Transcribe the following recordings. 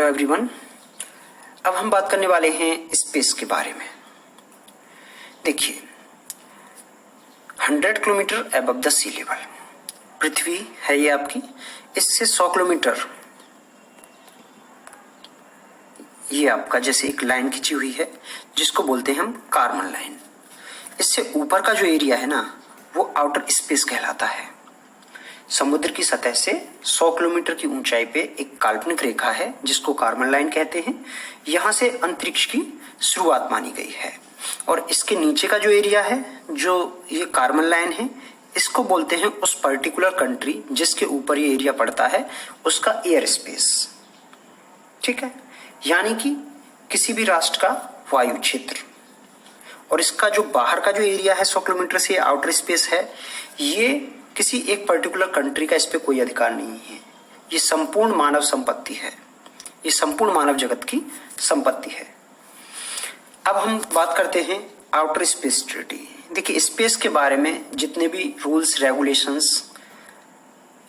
Everyone. अब हम बात करने वाले हैं स्पेस के बारे में। देखिए, 100 kilometre above the sea level पृथ्वी है ये आपकी। इससे 100 किलोमीटर ये आपका जैसे एक लाइन खींची हुई है जिसको बोलते हैं हम कार्बन लाइन। इससे ऊपर का जो एरिया है ना वो आउटर स्पेस कहलाता है। समुद्र की सतह से 100 किलोमीटर की ऊंचाई पे एक काल्पनिक रेखा है जिसको कार्बन लाइन कहते हैं। यहां से अंतरिक्ष की शुरुआत मानी गई है। और इसके नीचे का जो एरिया है, जो ये कार्बन लाइन है, इसको बोलते हैं उस पर्टिकुलर कंट्री जिसके ऊपर ये एरिया पड़ता है उसका एयर स्पेस। ठीक है, यानी कि किसी भी राष्ट्र का वायु क्षेत्र। और इसका जो बाहर का जो एरिया है 100 किलोमीटर से आउटर स्पेस है, ये किसी एक पर्टिकुलर कंट्री का इस पे कोई अधिकार नहीं है। ये संपूर्ण मानव संपत्ति है, ये संपूर्ण मानव जगत की संपत्ति है। अब हम बात करते हैं आउटर स्पेस ट्रीटी। देखिए, स्पेस के बारे में जितने भी रूल्स रेगुलेशंस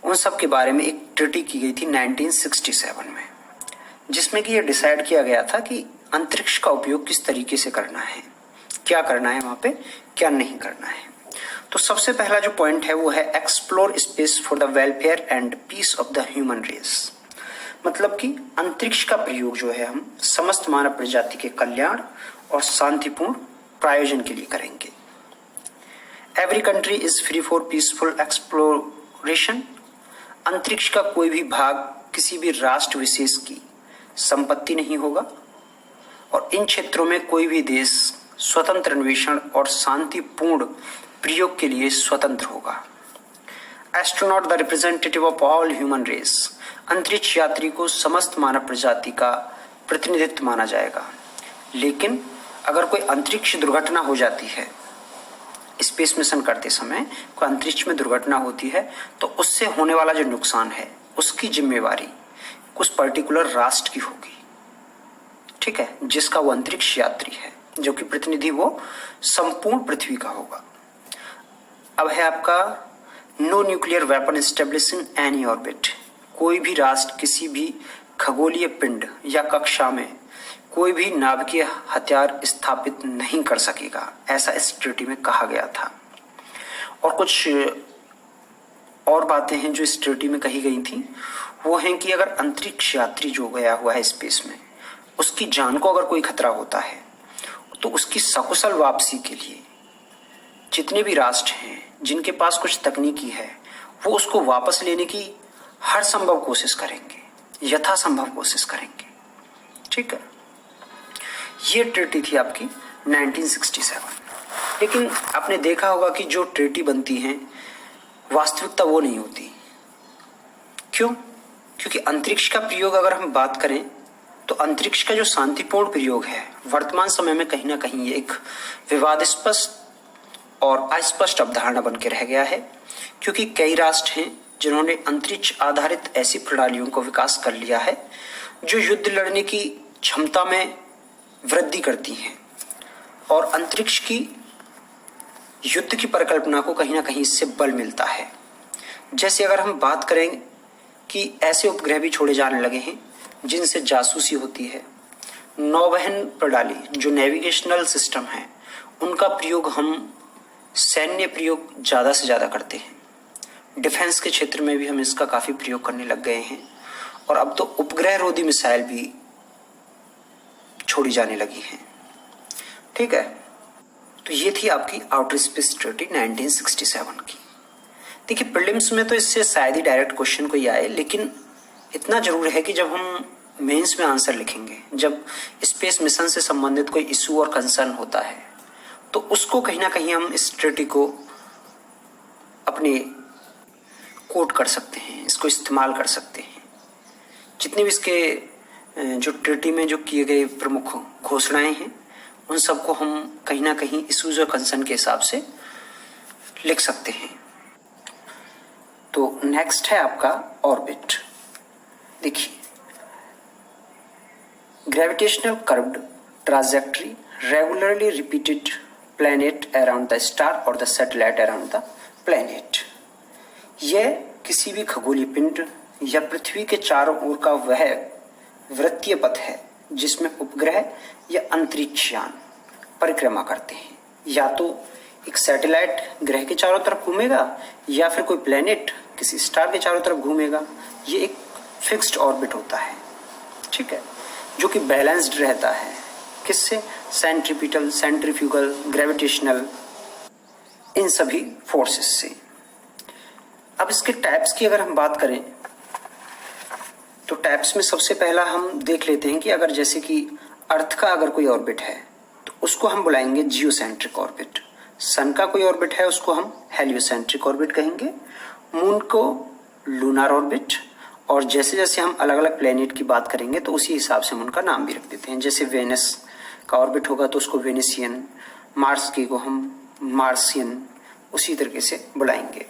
उन सब के बारे में एक ट्रीटी की गई थी 1967 में, जिसमें कि ये डिसाइड किया गया था कि अंतरिक्ष का उपयोग किस तरीके से करना है, क्या करना है वहां पे, क्या नहीं करना है। तो सबसे पहला जो पॉइंट है वो है explore space for the welfare and peace of the human race. मतलब कि अंतरिक्ष का प्रयोग जो है हम समस्त मानव प्रजाति के कल्याण और शांतिपूर्ण प्रायोजन के लिए करेंगे। Every country is free for peaceful exploration. अंतरिक्ष का कोई भी भाग किसी भी राष्ट्र विशेष की संपत्ति नहीं होगा और इन क्षेत्रों में कोई भी देश स्वतंत्र अन्वेषण और शांतिपूर्ण प्रयोग के लिए स्वतंत्र होगा। Astronaut the representative of all human race. अंतरिक्ष यात्री को समस्त मानव प्रजाति का प्रतिनिधित्व माना जाएगा। लेकिन अगर कोई अंतरिक्ष दुर्घटना हो जाती है, स्पेस मिशन करते समय कोई अंतरिक्ष में दुर्घटना होती है, तो उससे होने वाला जो नुकसान है उसकी जिम्मेवारी कुछ पर्टिकुलर राष्ट्र की होगी। ठीक है, जिसका वो अंतरिक्ष यात्री है, जो कि प्रतिनिधि वो संपूर्ण पृथ्वी का होगा। अब है आपका no nuclear weapon establish in any orbit. कोई भी राष्ट्र किसी भी खगोलीय पिंड या कक्षा में कोई भी नाभिकीय हथियार स्थापित नहीं कर सकेगा, ऐसा इस ट्रीटी में कहा गया था। और कुछ और बातें हैं जो इस ट्रीटी में कही गई थी, वो हैं कि अगर अंतरिक्ष यात्री जो गया हुआ है स्पेस में, उसकी जान को अगर कोई खतरा होता है तो उसकी सकुशल वापसी के लिए जितने भी राष्ट्र हैं जिनके पास कुछ तकनीकी है, वो उसको वापस लेने की हर संभव कोशिश करेंगे, यथासंभव कोशिश करेंगे। ठीक है, ये ट्रीटी थी आपकी 1967। लेकिन आपने देखा होगा कि जो ट्रीटी बनती हैं वास्तविकता वो नहीं होती। क्यों? क्योंकि अंतरिक्ष का प्रयोग अगर हम बात करें तो अंतरिक्ष का जो शांतिपूर्ण प्रयोग है वर्तमान समय में कहीं ना कहीं ये एक विवादास्पद और अस्पष्ट अवधारणा बन के रह गया है। क्योंकि कई राष्ट्र हैं जिन्होंने अंतरिक्ष आधारित ऐसी प्रणालियों को विकास कर लिया है जो युद्ध लड़ने की क्षमता में वृद्धि करती हैं और अंतरिक्ष की युद्ध की परिकल्पना को कहीं ना कहीं इससे बल मिलता है। जैसे अगर हम बात करें कि ऐसे उपग्रह भी छोड़े जाने लगे हैं जिनसे जासूसी होती है, नौवहन प्रणाली जो नेविगेशनल सिस्टम है उनका प्रयोग हम सैन्य प्रयोग ज़्यादा से ज़्यादा करते हैं। डिफेंस के क्षेत्र में भी हम इसका काफ़ी प्रयोग करने लग गए हैं और अब तो उपग्रह रोधी मिसाइल भी छोड़ी जाने लगी हैं। ठीक है, तो ये थी आपकी आउटर स्पेस ट्रीटी 1967 की। देखिए, प्रीलिम्स में तो इससे शायद ही डायरेक्ट क्वेश्चन कोई आए, लेकिन इतना जरूर है कि जब हम मेंस में आंसर लिखेंगे, जब स्पेस मिशन से संबंधित कोई इशू और कंसर्न होता है, तो उसको कहीं ना कहीं हम इस ट्रीटी को अपने कोट कर सकते हैं, इसको इस्तेमाल कर सकते हैं। जितने भी इसके जो ट्रीटी में जो किए गए प्रमुख घोषणाएं हैं उन सबको हम कहीं ना कहीं इशूज और कंसर्न के हिसाब से लिख सकते हैं। तो नेक्स्ट है आपका ऑर्बिट। देखिए, gravitational curved trajectory regularly repeated planet around the star or the satellite around the planet। यह किसी भी खगोलीय पिंड या पृथ्वी के चारों ओर का वह वृत्तीय पथ है जिसमें उपग्रह या अंतरिक्ष यान परिक्रमा करते हैं। या तो एक सैटेलाइट ग्रह के चारों तरफ घूमेगा या फिर कोई प्लेनेट किसी स्टार के चारों तरफ घूमेगा। ये एक फिक्स्ड ऑर्बिट होता है, ठीक है, जो कि बैलेंस्ड रहता है। किससे? सेंट्रीपिटल, सेंट्रीफ्यूगल, ग्रेविटेशनल, इन सभी फोर्सेस से। अब इसके टाइप्स की अगर हम बात करें तो टाइप्स में सबसे पहला हम देख लेते हैं कि अगर जैसे कि अर्थ का अगर कोई ऑर्बिट है तो उसको हम बुलाएंगे जियोसेंट्रिक ऑर्बिट। सन का कोई ऑर्बिट है उसको हम हेलियोसेंट्रिक ऑर्बिट कहेंगे। मून को लूनार ऑर्बिट। और जैसे जैसे हम अलग अलग प्लेनेट की बात करेंगे तो उसी हिसाब से हम उनका नाम भी रख देते हैं। जैसे वेनस का ऑर्बिट होगा तो उसको वेनेसियन, मार्स की को हम मार्सियन, उसी तरीके से बुलाएंगे।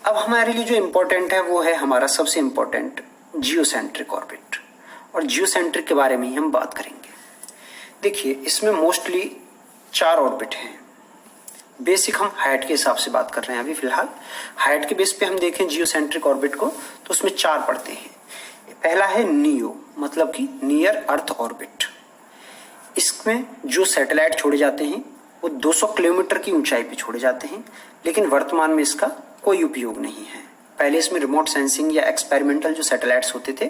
अब हमारे लिए जो इम्पोर्टेंट है वो है हमारा सबसे इम्पोर्टेंट जियोसेंट्रिक ऑर्बिट। और जियोसेंट्रिक के बारे में ही हम बात करेंगे। देखिए, इसमें मोस्टली 4 ऑर्बिट हैं। बेसिक हम हाइट के हिसाब से बात कर रहे हैं अभी फिलहाल। हाइट के बेस पे हम देखें जियोसेंट्रिक ऑर्बिट को तो उसमें 4 पड़ते हैं। पहला है नियो, मतलब कि नियर अर्थ ऑर्बिट। इसमें जो सैटेलाइट छोड़े जाते हैं वो 200 किलोमीटर की ऊंचाई पे छोड़े जाते हैं, लेकिन वर्तमान में इसका कोई उपयोग नहीं है। पहले इसमें रिमोट सेंसिंग या एक्सपेरिमेंटल जो सैटेलाइट्स होते थे,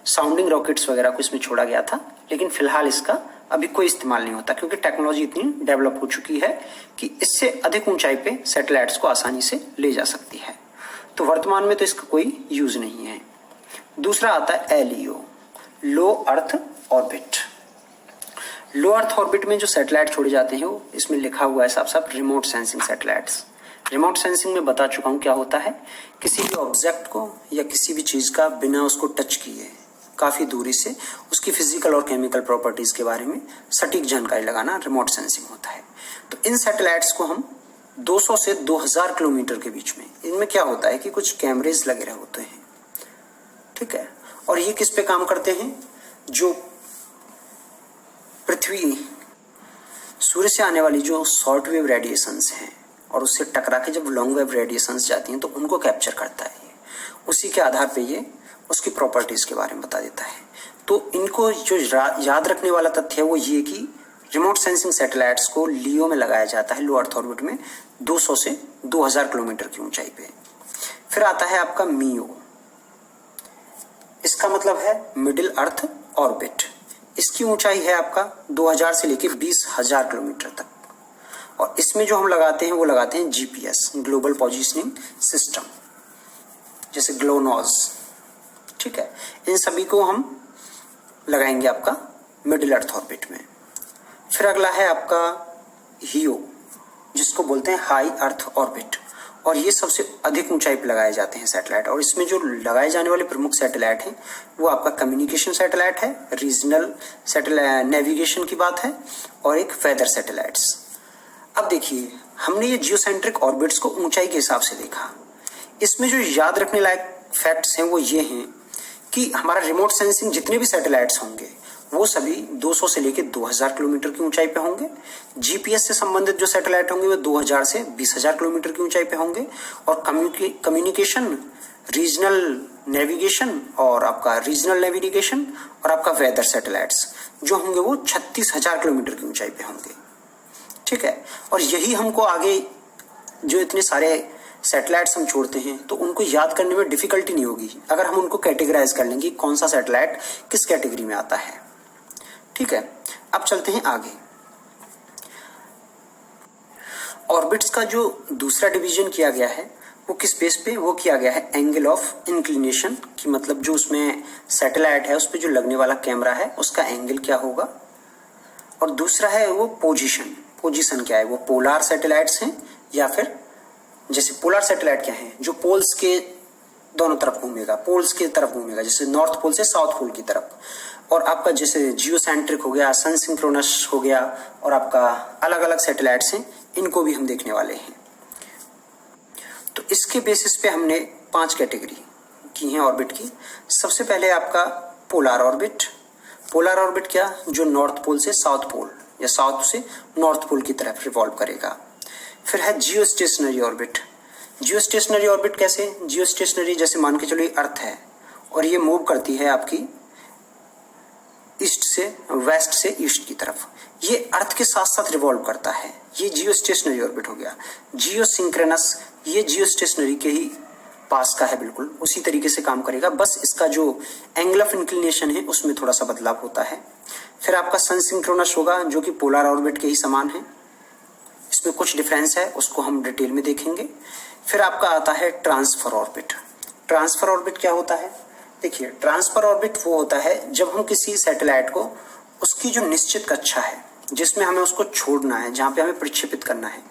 साउंडिंग रॉकेट्स वगैरह को इसमें छोड़ा गया था, लेकिन फिलहाल इसका अभी कोई इस्तेमाल नहीं होता क्योंकि टेक्नोलॉजी इतनी डेवलप हो चुकी है कि इससे अधिक ऊंचाई पे सैटेलाइट्स को आसानी से ले जा सकती है। तो वर्तमान में तो इसका कोई यूज नहीं है। दूसरा आता है एलईओ, लो अर्थ ऑर्बिट। लो अर्थ ऑर्बिट में जो सैटेलाइट छोड़े जाते हैं वो इसमें लिखा हुआ है साफ साफ remote sensing satellites. Remote sensing में बता चुका हूं क्या होता है। किसी भी ऑब्जेक्ट को या किसी भी चीज का बिना उसको टच किए काफी दूरी से उसकी फिजिकल और केमिकल प्रॉपर्टीज के बारे में सटीक जानकारी लगाना रिमोट सेंसिंग होता है। तो इन सैटेलाइट्स को हम 200 से 2000 किलोमीटर के बीच में, इनमें क्या होता है कि कुछ कैमरेज लगे रहे होते हैं, ठीक है। और ये किस पे काम करते हैं? जो पृथ्वी, सूर्य से आने वाली जो शॉर्ट वेव रेडिएशंस हैं और उससे टकरा के जब लॉन्ग वेव रेडिएशंस जाती हैं तो उनको कैप्चर करता है। उसी के आधार पे ये उसकी प्रॉपर्टीज के बारे में बता देता है। तो इनको जो याद रखने वाला तथ्य है वो ये कि रिमोट सेंसिंग सैटेलाइट्स को लियो में लगाया जाता है, लो अर्थ ऑर्बिट में 200 से 2000 किलोमीटर की ऊंचाई पे। फिर आता है आपका मियो, इसका मतलब है मिडिल अर्थ ऑर्बिट। इसकी ऊंचाई है आपका 2000 से लेकर 20,000 किलोमीटर तक। और इसमें जो हम लगाते हैं वो लगाते हैं जीपीएस, ग्लोबल पोजिशनिंग सिस्टम, जैसे ग्लोनॉज, ठीक है। इन सभी को हम लगाएंगे आपका मिडिल अर्थ ऑर्बिट में। फिर अगला है आपका हियो, जिसको बोलते हैं हाई अर्थ ऑर्बिट। और ये सबसे अधिक ऊंचाई पर लगाए जाते हैं सैटेलाइट। और इसमें जो लगाए जाने वाले प्रमुख सैटेलाइट हैं वो आपका कम्युनिकेशन सैटेलाइट है, रीजनल सैटेलाइट नेविगेशन की बात है, और एक वेदर सैटेलाइट्स। अब देखिए, हमने ये जियोसेंट्रिक ऑर्बिट्स को ऊंचाई के हिसाब से देखा। इसमें जो याद रखने लायक फैक्ट्स हैं वो ये हैं कि हमारा रिमोट सेंसिंग जितने भी सैटेलाइट्स होंगे वो सभी 200 से लेकर 2000 किलोमीटर की ऊंचाई पे होंगे। जीपीएस से संबंधित जो सैटेलाइट होंगे वो 2000 से 20,000 किलोमीटर की ऊंचाई पे होंगे। और कम्युनिकेशन, रीजनल नेविगेशन और आपका रीजनल नेविगेशन और आपका वेदर सैटेलाइट्स जो होंगे वो 36,000 किलोमीटर की ऊंचाई पे होंगे, ठीक है। और यही हमको आगे जो इतने सारे सैटेलाइट्स हम छोड़ते हैं तो उनको याद करने में डिफिकल्टी नहीं होगी अगर हम उनको कैटेगराइज कर लेंगे कौन सा सैटेलाइट किस कैटेगरी में आता है, ठीक है। अब चलते हैं आगे। ऑर्बिट्स का जो दूसरा डिवीजन किया गया है वो किस बेस पे वो किया गया है? एंगल ऑफ इंक्लिनेशन की, मतलब जो उसमें सैटेलाइट है उस पर जो लगने वाला कैमरा है उसका एंगल क्या होगा। और दूसरा है वो पोजीशन। पोजीशन क्या है? वो पोलार सैटेलाइट्स हैं या फिर जैसे पोलर सैटेलाइट क्या है? जो पोल्स के दोनों तरफ घूमेगा, पोल्स की तरफ घूमेगा, जैसे नॉर्थ पोल से साउथ पोल की तरफ। और आपका जैसे जियोसेंट्रिक हो गया, सन सिंक्रोनस हो गया, और आपका अलग अलग सैटेलाइट्स हैं, इनको भी हम देखने वाले हैं। तो इसके बेसिस पे हमने 5 कैटेगरी की हैं ऑर्बिट की। सबसे पहले आपका पोलर ऑर्बिट। पोलर ऑर्बिट क्या? जो नॉर्थ पोल से साउथ पोल या साउथ से नॉर्थ पोल की तरफ रिवॉल्व करेगा। फिर है geostationary orbit. Geostationary orbit कैसे? जियो स्टेशनरी जैसे मान के चलो ये अर्थ है और ये मूव करती है आपकी ईस्ट से वेस्ट से ईस्ट की तरफ। ये अर्थ के साथ साथ रिवॉल्व करता है। ये जियो स्टेशनरी ऑर्बिट हो गया। जियो सिंक्रोनस, ये जियो स्टेशनरी के ही पास का है, बिल्कुल उसी तरीके से काम करेगा, बस इसका जो एंगल ऑफ इंक्लिनेशन है उसमें थोड़ा सा बदलाव होता है। फिर आपका सन सिंक्रोनस होगा जो कि पोलर ऑर्बिट के ही समान है, इसमें कुछ डिफरेंस है, उसको हम डिटेल में देखेंगे। फिर आपका आता है ट्रांसफर ऑर्बिट। ट्रांसफर ऑर्बिट क्या होता है? देखिए, ट्रांसफर ऑर्बिट वो होता है जब हम किसी सैटेलाइट को उसकी जो निश्चित कक्षा है जिसमें हमें उसको छोड़ना है, जहां पे हमें प्रक्षेपित करना है,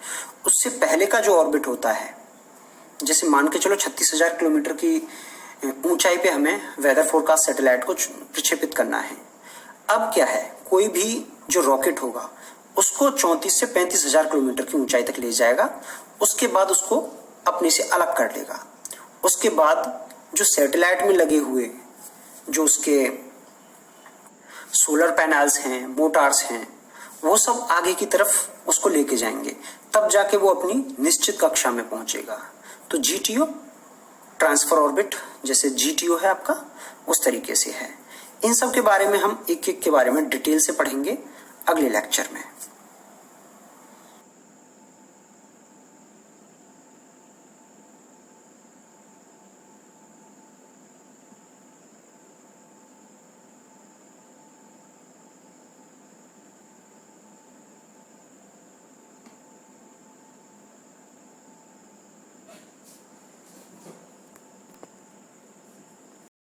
उससे पहले का जो ऑर्बिट होता है, जैसे मान के चलो 36,000 किलोमीटर की ऊंचाई पे हमें वेदर फोरकास्ट सैटेलाइट को प्रक्षेपित करना है। अब क्या है, कोई भी जो रॉकेट होगा उसको 34 से 35,000 किलोमीटर की ऊंचाई तक ले जाएगा, उसके बाद उसको अपने से अलग कर लेगा। उसके बाद जो सैटेलाइट में लगे हुए जो उसके सोलर पैनल्स हैं, मोटार्स हैं, वो सब आगे की तरफ उसको लेके जाएंगे, तब जाके वो अपनी निश्चित कक्षा में पहुंचेगा। तो जीटीओ ट्रांसफर ऑर्बिट जैसे जीटीओ है आपका, उस तरीके से है। इन सब के बारे में हम एक एक के बारे में डिटेल से पढ़ेंगे अगले लेक्चर में।